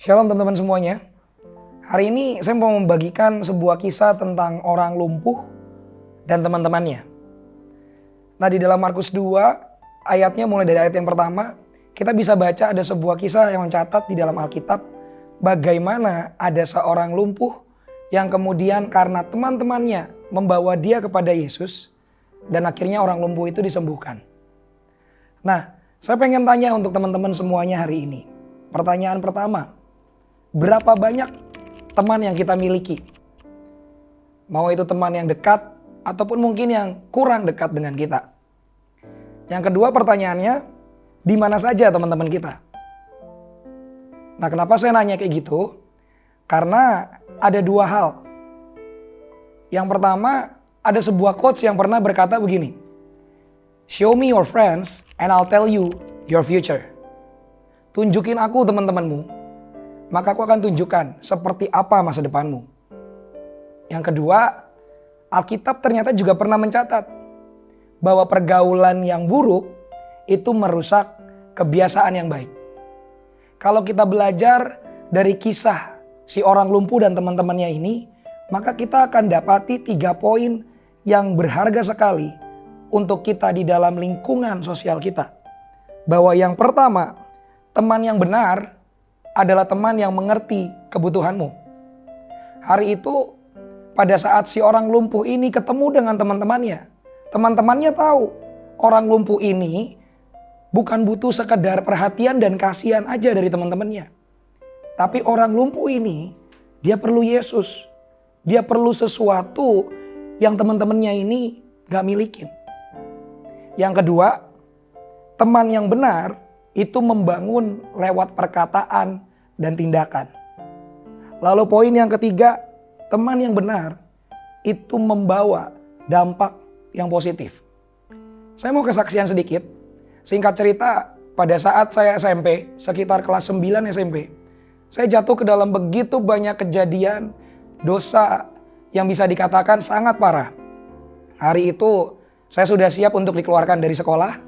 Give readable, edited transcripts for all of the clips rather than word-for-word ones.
Shalom teman-teman semuanya. Hari ini saya mau membagikan sebuah kisah tentang orang lumpuh dan teman-temannya. Nah, di dalam Markus 2 ayatnya mulai dari ayat yang pertama, kita bisa baca ada sebuah kisah yang mencatat di dalam Alkitab bagaimana ada seorang lumpuh yang kemudian karena teman-temannya membawa dia kepada Yesus dan akhirnya orang lumpuh itu disembuhkan. Nah, saya pengen tanya untuk teman-teman semuanya hari ini. Pertanyaan pertama, berapa banyak teman yang kita miliki? Mau itu teman yang dekat ataupun mungkin yang kurang dekat dengan kita. Yang kedua pertanyaannya, di mana saja teman-teman kita? Nah, kenapa saya nanya kayak gitu? Karena ada dua hal. Yang pertama, ada sebuah quotes yang pernah berkata begini. Show me your friends and I'll tell you your future. Tunjukin aku teman-temanmu, maka aku akan tunjukkan seperti apa masa depanmu. Yang kedua, Alkitab ternyata juga pernah mencatat bahwa pergaulan yang buruk itu merusak kebiasaan yang baik. Kalau kita belajar dari kisah si orang lumpuh dan teman-temannya ini, maka kita akan dapati 3 poin yang berharga sekali untuk kita di dalam lingkungan sosial kita. Bahwa yang pertama, teman yang benar adalah teman yang mengerti kebutuhanmu. Hari itu pada saat si orang lumpuh ini ketemu dengan teman-temannya. Teman-temannya tahu orang lumpuh ini bukan butuh sekedar perhatian dan kasihan aja dari teman-temannya. Tapi orang lumpuh ini dia perlu Yesus. Dia perlu sesuatu yang teman-temannya ini gak milikin. Yang kedua, teman yang benar itu membangun lewat perkataan dan tindakan. Lalu poin yang ketiga, teman yang benar itu membawa dampak yang positif. Saya mau kesaksian sedikit. Singkat cerita, pada saat saya SMP, sekitar kelas 9 SMP, saya jatuh ke dalam begitu banyak kejadian dosa yang bisa dikatakan sangat parah. Hari itu saya sudah siap untuk dikeluarkan dari sekolah.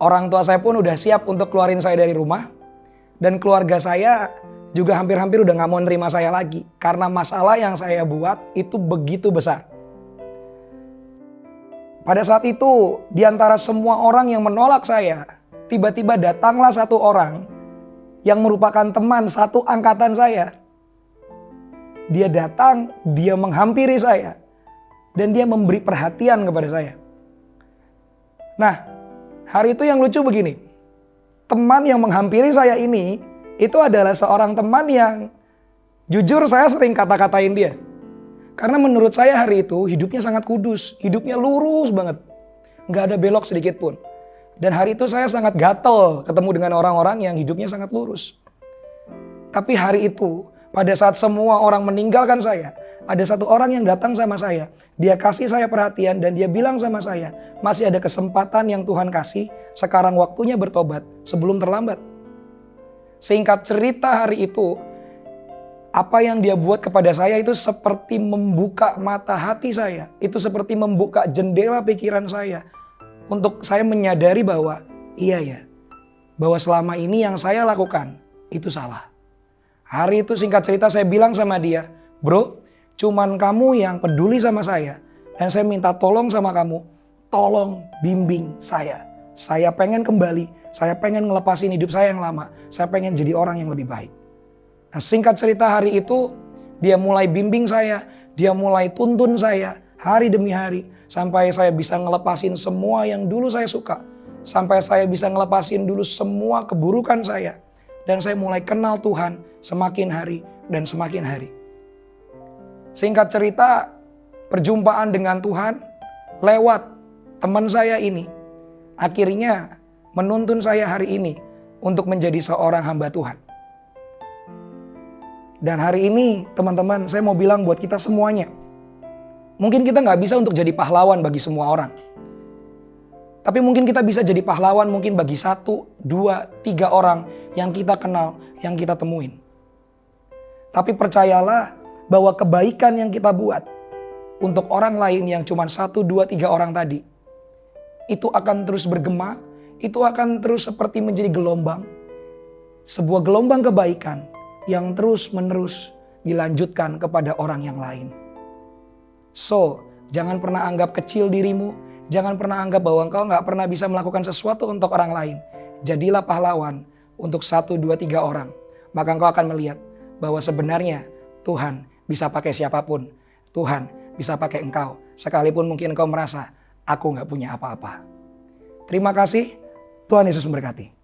Orang tua saya pun udah siap untuk keluarin saya dari rumah. Dan keluarga saya juga hampir-hampir udah gak mau nerima saya lagi. Karena masalah yang saya buat itu begitu besar. Pada saat itu, di antara semua orang yang menolak saya, tiba-tiba datanglah satu orang yang merupakan teman satu angkatan saya. Dia datang, dia menghampiri saya. Dan dia memberi perhatian kepada saya. Nah, hari itu yang lucu begini, teman yang menghampiri saya ini, itu adalah seorang teman yang jujur saya sering kata-katain dia. Karena menurut saya hari itu hidupnya sangat kudus, hidupnya lurus banget. Nggak ada belok sedikit pun. Dan hari itu saya sangat gatel ketemu dengan orang-orang yang hidupnya sangat lurus. Tapi hari itu, pada saat semua orang meninggalkan saya, ada satu orang yang datang sama saya. Dia kasih saya perhatian dan dia bilang sama saya, masih ada kesempatan yang Tuhan kasih, sekarang waktunya bertobat sebelum terlambat. Singkat cerita hari itu, apa yang dia buat kepada saya itu seperti membuka mata hati saya. Itu seperti membuka jendela pikiran saya. Untuk saya menyadari bahwa, iya ya, bahwa selama ini yang saya lakukan itu salah. Hari itu singkat cerita saya bilang sama dia, bro, cuman kamu yang peduli sama saya. Dan saya minta tolong sama kamu. Tolong bimbing saya. Saya pengen kembali. Saya pengen ngelepasin hidup saya yang lama. Saya pengen jadi orang yang lebih baik. Nah, singkat cerita hari itu. Dia mulai bimbing saya. Dia mulai tuntun saya. Hari demi hari. Sampai saya bisa ngelepasin semua yang dulu saya suka. Sampai saya bisa ngelepasin dulu semua keburukan saya. Dan saya mulai kenal Tuhan semakin hari dan semakin hari. Singkat cerita, perjumpaan dengan Tuhan lewat teman saya ini akhirnya menuntun saya hari ini untuk menjadi seorang hamba Tuhan. Dan hari ini teman-teman, saya mau bilang buat kita semuanya, mungkin kita gak bisa untuk jadi pahlawan bagi semua orang. Tapi mungkin kita bisa jadi pahlawan mungkin bagi 1, 2, 3 orang yang kita kenal, yang kita temuin. Tapi percayalah bahwa kebaikan yang kita buat untuk orang lain yang cuma 1, 2, 3 orang tadi, itu akan terus bergema, itu akan terus seperti menjadi gelombang. Sebuah gelombang kebaikan yang terus-menerus dilanjutkan kepada orang yang lain. So, jangan pernah anggap kecil dirimu, jangan pernah anggap bahwa engkau nggak pernah bisa melakukan sesuatu untuk orang lain. Jadilah pahlawan untuk 1, 2, 3 orang. Maka engkau akan melihat bahwa sebenarnya Tuhan bisa pakai siapapun. Tuhan bisa pakai engkau, sekalipun mungkin engkau merasa, aku nggak punya apa-apa. Terima kasih, Tuhan Yesus memberkati.